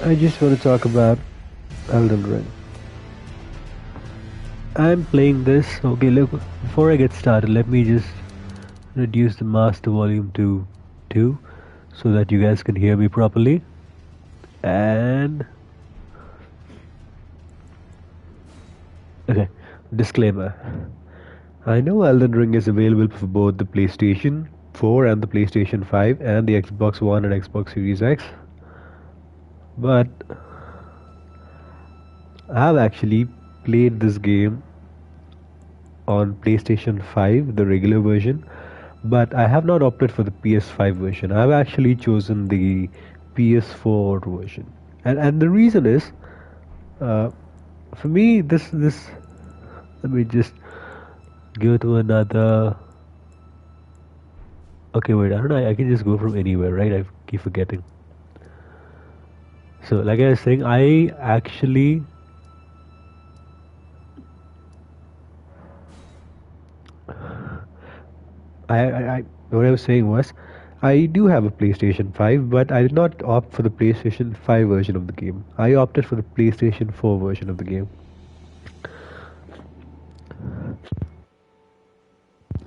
I just want to talk about Elden Ring. I'm playing this. Okay, look, before I get started, let me just reduce the master volume to 2 so that you guys can hear me properly. And okay, disclaimer. I know Elden Ring is available for both the PlayStation 4 and the PlayStation 5 and the Xbox One and Xbox Series X, but I've actually played this game on PlayStation 5, the regular version, but I have not opted for the PS5 version. I've actually chosen the PS4 version, and the reason is, uh, for me, this. Let me just go to another. Okay, wait. I don't know. I can just go from anywhere, right? I keep forgetting. So, like I was saying, what I was saying was, I do have a PlayStation 5, but I did not opt for the PlayStation 5 version of the game. I opted for the PlayStation 4 version of the game.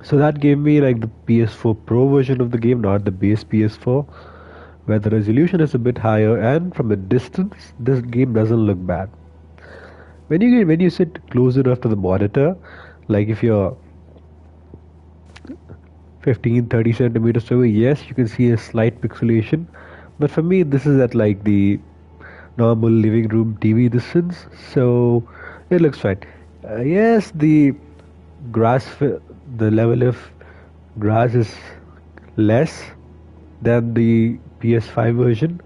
So that gave me like the PS4 Pro version of the game, not the base PS4, where the resolution is a bit higher, and from a distance, this game doesn't look bad. When you sit close enough to the monitor, like if you're 15-30 centimeters away, yes, you can see a slight pixelation, but for me, this is at like the normal living room TV distance, so it looks fine. Yes, the level of grass is less than the PS5 version,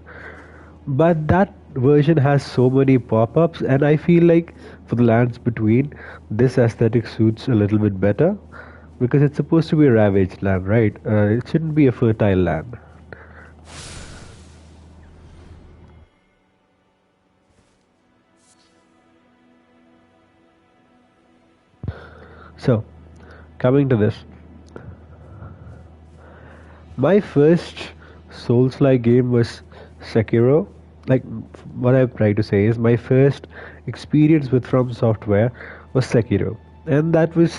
but that version has so many pop-ups, and I feel like for the lands between, this aesthetic suits a little bit better because it's supposed to be a ravaged land, right? It shouldn't be a fertile land. So, coming to this, my first Souls-like game was Sekiro. Like, what I'm trying to say is my first experience with From Software was Sekiro, and that was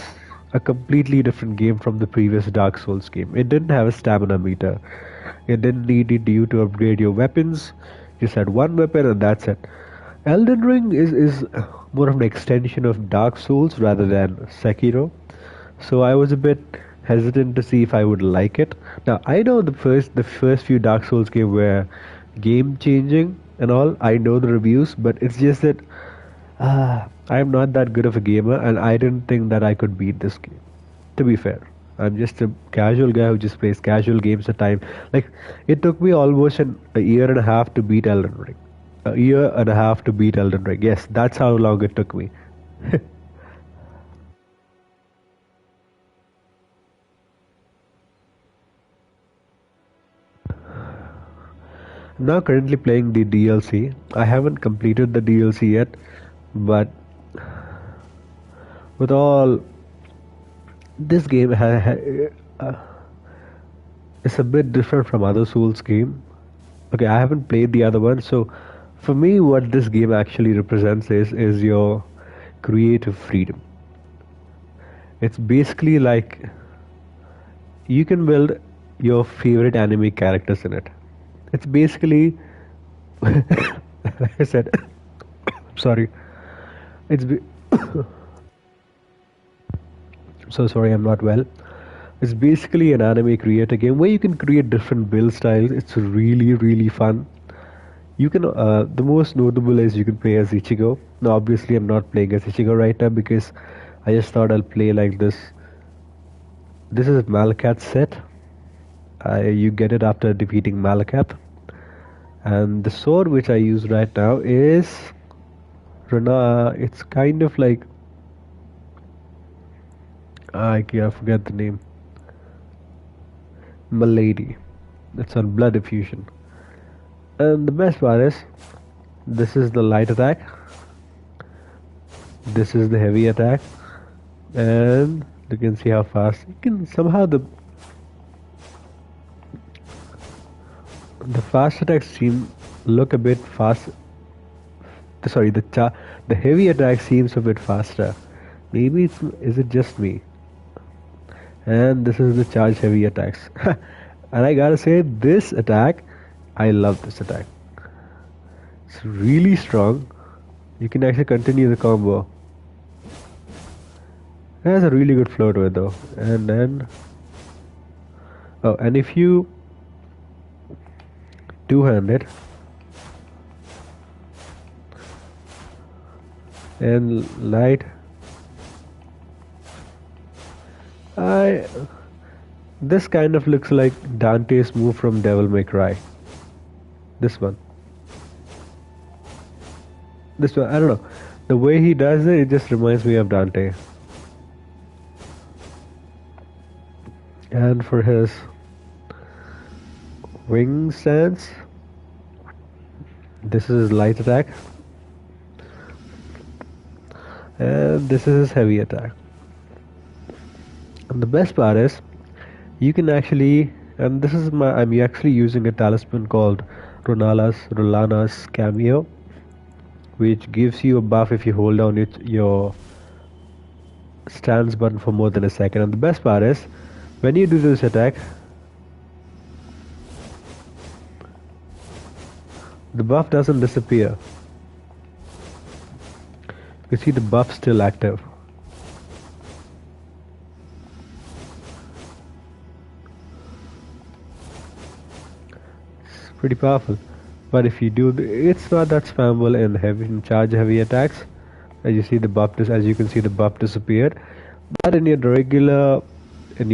a completely different game from the previous Dark Souls game. It didn't have a stamina meter. It didn't need you to upgrade your weapons. You just had one weapon and that's it. Elden Ring is more of an extension of Dark Souls rather than Sekiro. So I was a bit hesitant to see if I would like it. Now I know the first few Dark Souls games were game changing and all. I know the reviews, but it's just that I'm not that good of a gamer, and I didn't think that I could beat this game. To be fair, I'm just a casual guy who just plays casual games at time. Like it took me almost a year and a half to beat Elden Ring. A year and a half to beat Elden Ring. Yes, that's how long it took me. I'm now currently playing the DLC. I haven't completed the DLC yet, but with all this game uh, is a bit different from other Souls game. Okay, I haven't played the other one, so for me, what this game actually represents is your creative freedom. It's basically like you can build your favorite anime characters in it. It's basically, like I said, sorry. It's be- so sorry, I'm not well. It's basically an anime creator game where you can create different build styles. It's really really fun. You can the most notable is you can play as Ichigo. Now obviously I'm not playing as Ichigo right now because I just thought I'll play like this. This is Malakat set. You get it after defeating Malakat. And the sword which I use right now is Rana. It's kind of like I forget the name. Milady. It's on blood effusion. And the best part is this is the light attack. This is the heavy attack. And you can see how fast you can somehow the fast attacks seem look a bit fast the heavy attack seems a bit faster. Maybe is it just me? And this is the charge heavy attacks. And I gotta say, this attack, I love this attack. It's really strong. You can actually continue the combo. It has a really good flow to it though. And then, oh, and if you two-hand it and light, I this kind of looks like Dante's move from Devil May Cry. This one. This one, I don't know. The way he does it, it just reminds me of Dante. And for his wing stance, this is his light attack. And this is his heavy attack. And the best part is, you can actually, and this is I'm actually using a talisman called Rolana's Cameo, which gives you a buff if you hold down your stance button for more than a second. And the best part is, when you do this attack, the buff doesn't disappear. You see the buff still active. It's pretty powerful. But if you do, it's not that spammable in charge heavy attacks. As you see the buff, as you can see the buff disappeared. But in your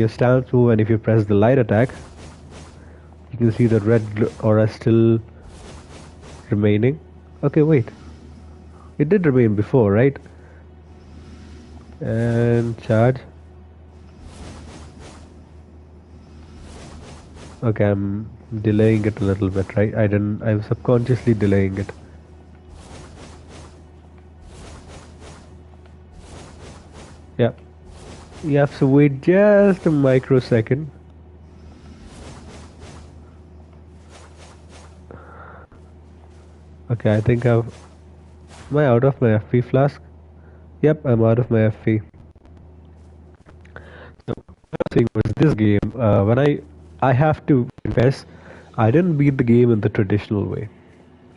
stance move, and if you press the light attack, you can see the red aura still remaining. Okay, wait. It did remain before, right? And charge. Okay, I'm delaying it a little bit, right? I was subconsciously delaying it. Yeah. You have to wait just a microsecond. Okay, I think am I out of my FP flask? Yep, I'm out of my FP. So, what I was saying was this game, when I have to confess, I didn't beat the game in the traditional way.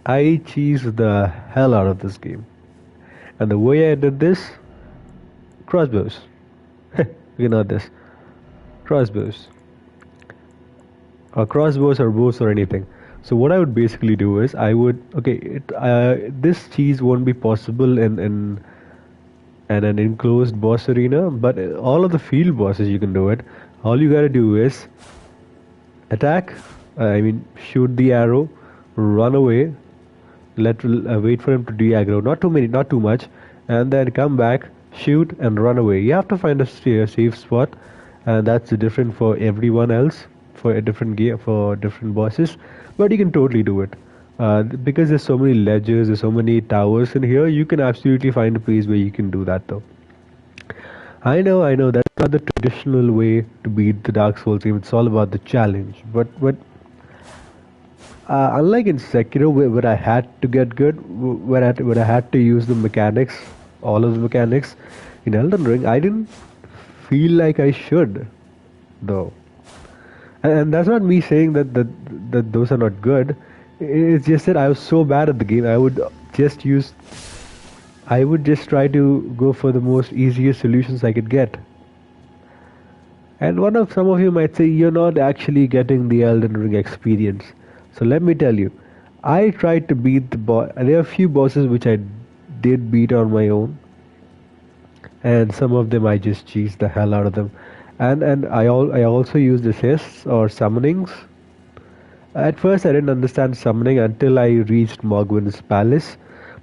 I cheesed the hell out of this game. And the way I did this, crossbows. You know this. Crossbows. Or crossbows or bows or anything. So what I would basically do is this cheese won't be possible in an enclosed boss arena, but all of the field bosses you can do it. All you gotta do is attack, shoot the arrow, run away, wait for him to de-aggro, not too much, and then come back, shoot and run away. You have to find a safe spot, and that's different for everyone else, for a different gear, for different bosses, but you can totally do it. Because there's so many ledges, there's so many towers in here, you can absolutely find a place where you can do that though. I know, that's not the traditional way to beat the Dark Souls game. It's all about the challenge. But unlike in Sekiro, where I had to get good, where I had to use the mechanics, all of the mechanics, in Elden Ring, I didn't feel like I should, though. And that's not me saying that those are not good. It's just that I was so bad at the game. I would just try to go for the most easiest solutions I could get. And some of you might say you're not actually getting the Elden Ring experience. So let me tell you, I tried to beat the boss. There are a few bosses which I did beat on my own, and some of them I just cheesed the hell out of them. And I also used assists or summonings. At first I didn't understand summoning until I reached Mogwin's palace.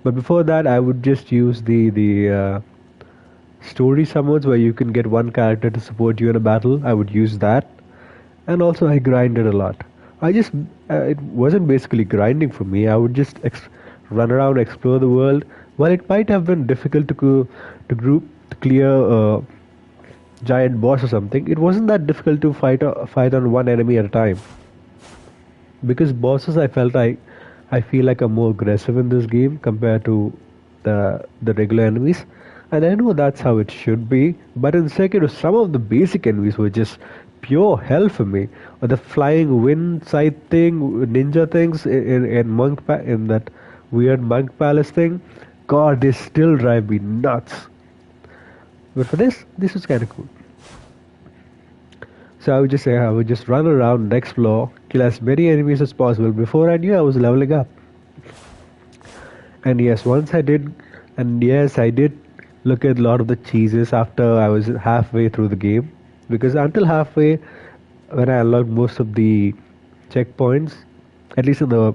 But before that, I would just use the story summons where you can get one character to support you in a battle. I would use that, and also I grinded a lot. It wasn't basically grinding for me. I would just run around, explore the world. While it might have been difficult to clear a giant boss or something, it wasn't that difficult to fight on one enemy at a time. Because bosses, I felt I feel like I'm more aggressive in this game compared to the regular enemies. And I know that's how it should be, but in Sekiro, some of the basic enemies were just pure hell for me. Or the flying wind side thing, ninja things in that weird monk palace thing. God, they still drive me nuts. But for this was kind of cool. So I would just say I would just run around and explore, kill as many enemies as possible. Before I knew I was leveling up. And yes, once I did, and yes, I did look at a lot of the cheeses after I was halfway through the game. Because until halfway, when I unlocked most of the checkpoints, at least in the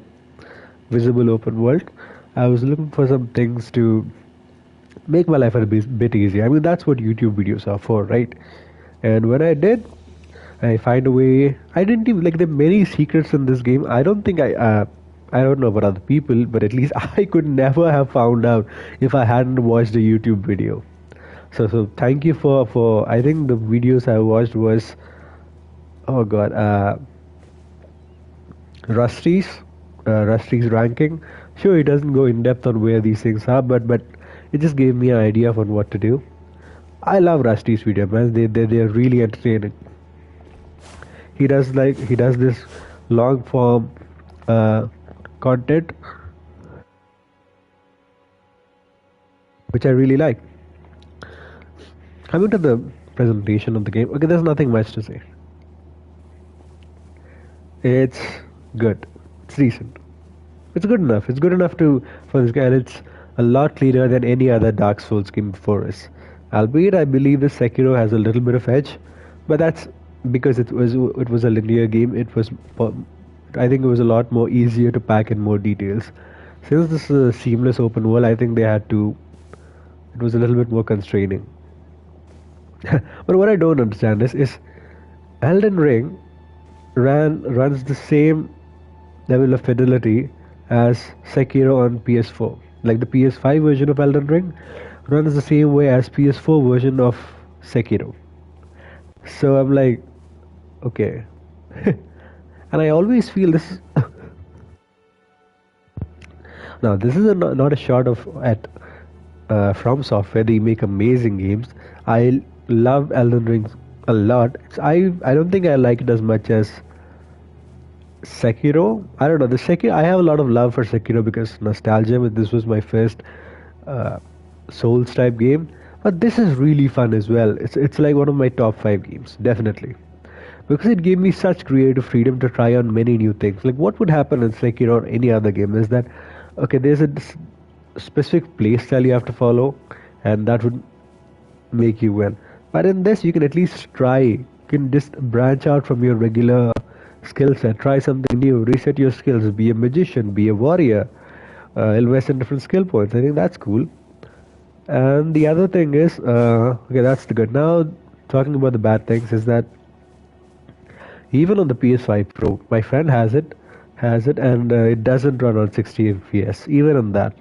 visible open world, I was looking for some things to make my life a bit easier. I mean, that's what YouTube videos are for, right? And when I did, I find a way. I didn't even like there are many secrets in this game. I don't think I don't know about other people, but at least I could never have found out if I hadn't watched a YouTube video. So thank you for I think the videos I watched was oh god Rusty's Rusty's ranking. Sure, it doesn't go in depth on where these things are, but it just gave me an idea on what to do. I love Rusty's video, man. They are really entertaining. He does this long form uh, content which I really like. Coming to the presentation of the game, okay, there's nothing much to say. It's good. It's decent. It's good enough. It's good enough to for this guy. And it's a lot cleaner than any other Dark Souls game before us. Albeit, I believe the Sekiro has a little bit of edge, but that's because it was a linear game. I think it was a lot more easier to pack in more details. Since this is a seamless open world, I think they had to. It was a little bit more constraining. But what I don't understand is Elden Ring runs the same level of fidelity as Sekiro on PS4. Like the PS5 version of Elden Ring runs the same way as PS4 version of Sekiro. So I'm like, okay. And I always feel this. Now this is not a shot of at From Software. They make amazing games. I love Elden Ring a lot. I don't think I like it as much as Sekiro. I don't know the Sekiro. I have a lot of love for Sekiro because nostalgia. But this was my first uh, Souls type game. But this is really fun as well. It's like one of my top five games, definitely, because it gave me such creative freedom to try on many new things. Like what would happen in Sekiro or any other game is that okay, there's a specific play style you have to follow, and that would make you win. But in this, you can at least try. You can just branch out from your regular skill set, try something new, reset your skills, be a magician, be a warrior, invest in different skill points. I think that's cool. And the other thing is, okay, that's the good. Now, talking about the bad things is that even on the PS5 Pro, my friend has it, and it doesn't run on 60 FPS, even on that.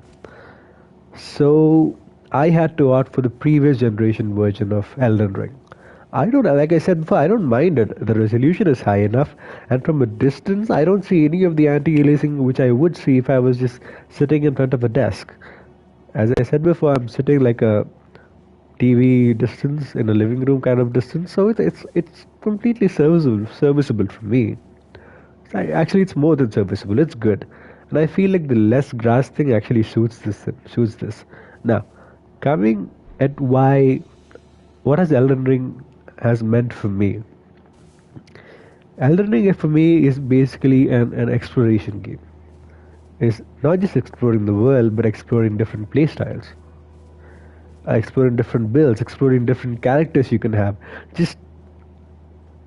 So I had to opt for the previous generation version of Elden Ring. I don't like I said before, I don't mind it. The resolution is high enough, and from a distance, I don't see any of the anti-aliasing which I would see if I was just sitting in front of a desk. As I said before, I'm sitting like a TV distance in a living room kind of distance, so it's completely serviceable for me. Actually, it's more than serviceable. It's good, and I feel like the less grass thing actually suits this. Now, coming at why what has Elden Ring has meant for me. Elden Ring for me is basically an exploration game. It's not just exploring the world, but exploring different playstyles, exploring different builds, exploring different characters you can have. Just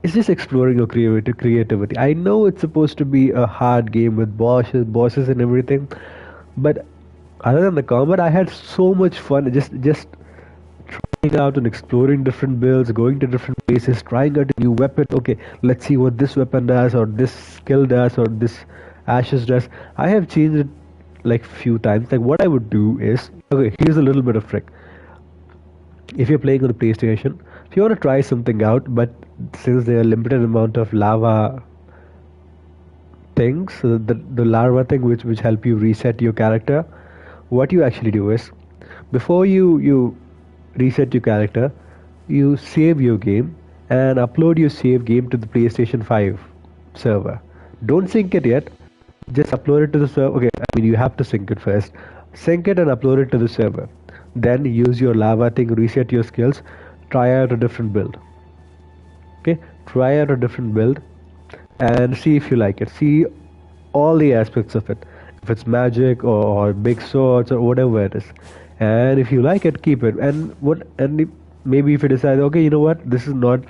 it's just exploring your creativity. I know it's supposed to be a hard game with bosses and everything, but other than the combat, I had so much fun just trying out and exploring different builds, going to different places, trying out a new weapon. Okay, let's see what this weapon does, or this skill does, or this ashes does. I have changed it like few times. Like what I would do is, okay, here's a little bit of trick. If you're playing on the PlayStation, if you want to try something out, but since there are limited amount of lava things, the larva thing which help you reset your character, what you actually do is before you reset your character, you save your game and upload your save game to the PlayStation 5 server. Don't sync it yet. Just upload it to the server. Okay, I mean you have to sync it first. Sync it and upload it to the server. Then use your lava thing, reset your skills, try out a different build. Okay, try out a different build and see if you like it. See all the aspects of it. If it's magic or big swords or whatever it is. And if you like it, keep it. Maybe if you decide, okay, you know what, this is not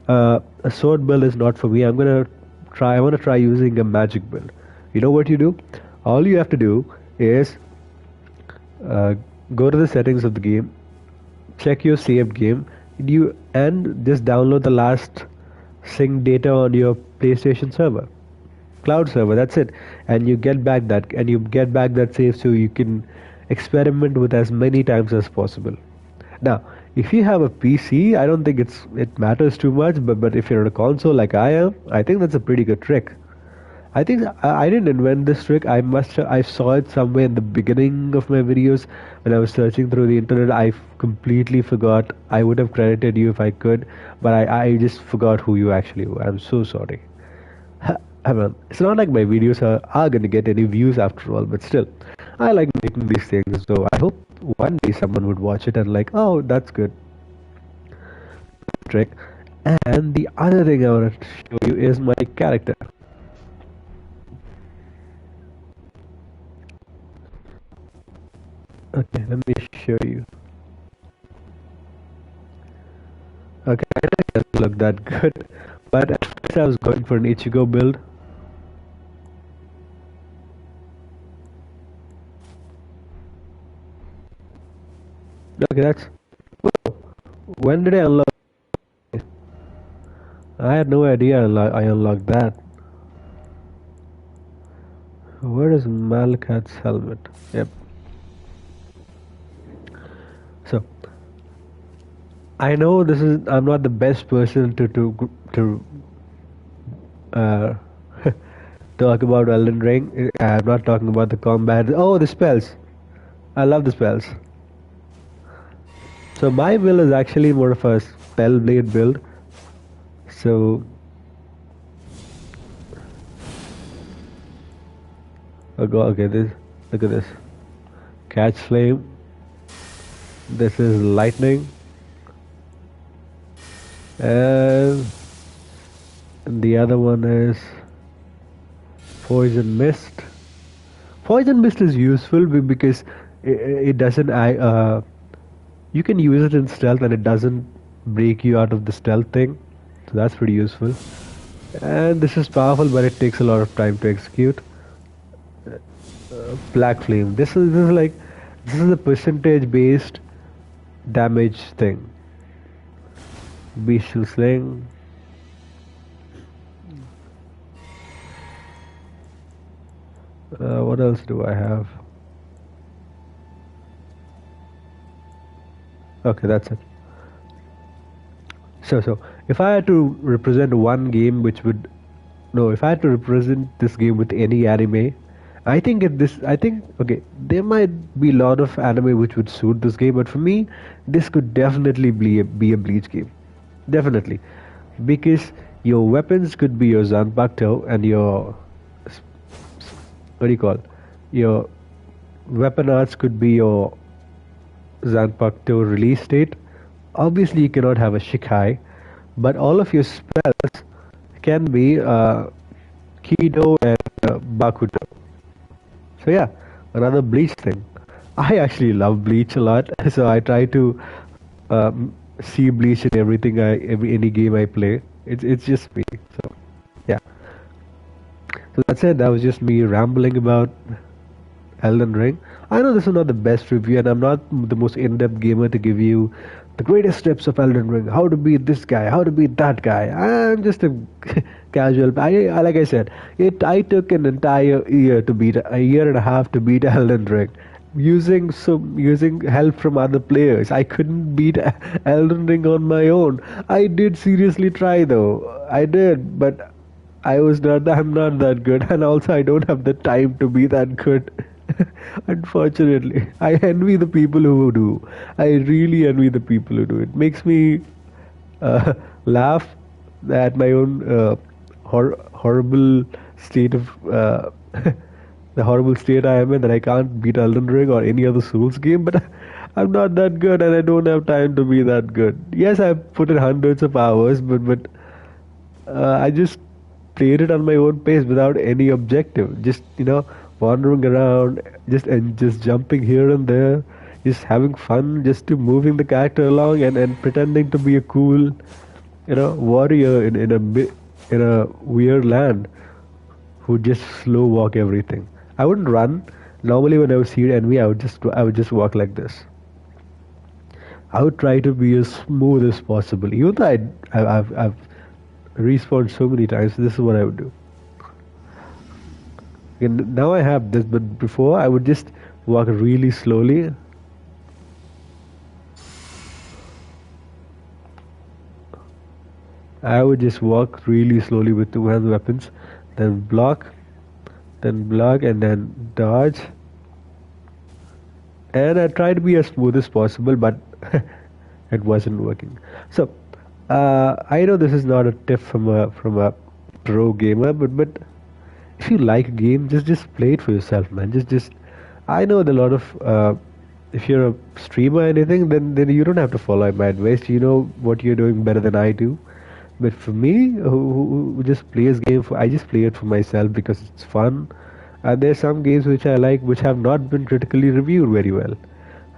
a sword build is not for me. I want to try using a magic build. You know what you do? All you have to do is uh, go to the settings of the game, check your saved game, and just download the last sync data on your PlayStation server, cloud server. That's it, and you get back that save so you can experiment with as many times as possible. Now, if you have a PC, I don't think it matters too much, but if you're on a console like I am, I think that's a pretty good trick. I think I didn't invent this trick. I saw it somewhere in the beginning of my videos when I was searching through the internet. I completely forgot. I would have credited you if I could, but I just forgot who you actually were. I'm so sorry. I mean, it's not like my videos are gonna get any views after all, but still, I like making these things. So I hope one day someone would watch it and like, oh, that's good trick. And the other thing I want to show you is my character. Okay, let me show you. Okay, it doesn't look that good, but at first I was going for an Ichigo build. Okay, that's. Whoa, when did I unlock? I had no idea I unlocked that. Where is Malkat's helmet? Yep. So I know I'm not the best person to uh, talk about Elden Ring. I'm not talking about the combat. Oh, the spells. I love the spells. So my build is actually more of a spell blade build. So okay, this look at this. Catch flame. This is lightning. And the other one is poison mist. Poison mist is useful because it doesn't you can use it in stealth and it doesn't break you out of the stealth thing, so that's pretty useful. And this is powerful, but it takes a lot of time to execute. Black flame. This is a percentage based damage thing. Bestial sling. What else do I have? Okay, that's it. So if I had to represent one game which would no, if I had to represent this game with any anime, I think okay, there might be a lot of anime which would suit this game, but for me, this could definitely be a Bleach game, definitely, because your weapons could be your Zanpakuto and your what do you call your weapon arts could be your Zanpakuto release state. Obviously, you cannot have a Shikai, but all of your spells can be Kido and Bakuto. So yeah, another Bleach thing. I actually love Bleach a lot, so I try to see Bleach in any game I play. It's just me. So yeah. So that's it. That was just me rambling about Elden Ring. I know this is not the best review, and I'm not the most in-depth gamer to give you the greatest tips of Elden Ring, how to beat this guy, how to beat that guy. I'm just a casual. Like I said, I took an entire year to beat a year and a half to beat Elden Ring, using help from other players. I couldn't beat Elden Ring on my own. I did seriously try though. I did, but I'm not that good, and also I don't have the time to be that good. Unfortunately, I envy the people who do. I really envy the people who do. It makes me uh, laugh at my own horrible state of the horrible state I am in, that I can't beat Elden Ring or any other Souls game. But I'm not that good, and I don't have time to be that good. Yes, I've put in hundreds of hours, but I just played it on my own pace without any objective. Just wandering around, just jumping here and there, just having fun, just to moving the character along and pretending to be a cool, warrior in a weird land who just slow walk everything. I wouldn't run. Normally, when I would see enemy, I would just walk like this. I would try to be as smooth as possible. Even though I've respawned so many times, this is what I would do. And now I have this, but before I would just walk really slowly. I would just walk really slowly with two hand weapons, then block, and then dodge. And I tried to be as smooth as possible, but it wasn't working. So I know this is not a tip from a pro gamer, but if you like a game, just play it for yourself, man. Just I know that a lot of if you're a streamer or anything, then you don't have to follow my advice. You know what you're doing better than I do. But for me, who just plays game for, I just play it for myself because it's fun. And there's some games which I like which have not been critically reviewed very well.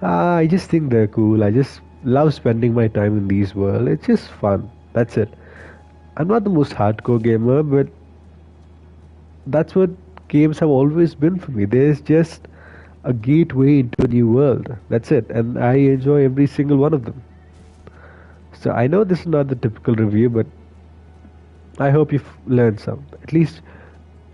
I just think they're cool. I just love spending my time in these worlds. It's just fun. That's it. I'm not the most hardcore gamer, but that's what games have always been for me. There's just a gateway into a new world. That's it. And I enjoy every single one of them. So I know this is not the typical review, but I hope you've learned some. At least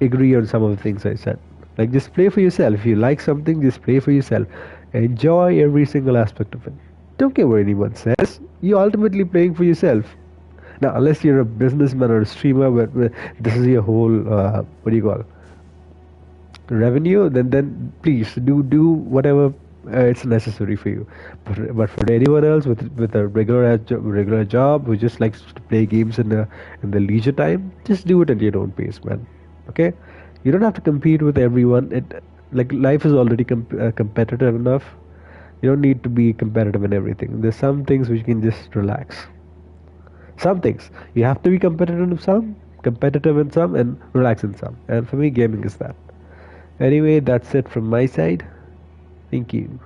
agree on some of the things I said. Like, just play for yourself. If you like something, just play for yourself. Enjoy every single aspect of it. Don't care what anyone says. You're ultimately playing for yourself. Now, unless you're a businessman or a streamer, where this is your whole what do you call revenue, then please do whatever it's necessary for you. But for anyone else with a regular job who just likes to play games in the leisure time, just do it at your own pace, man. Okay, you don't have to compete with everyone. Like, life is already competitive enough. You don't need to be competitive in everything. There's some things which you can just relax. Some things you have to be competitive in some, and relax in some. And for me, gaming is that. Anyway, that's it from my side. Thank you.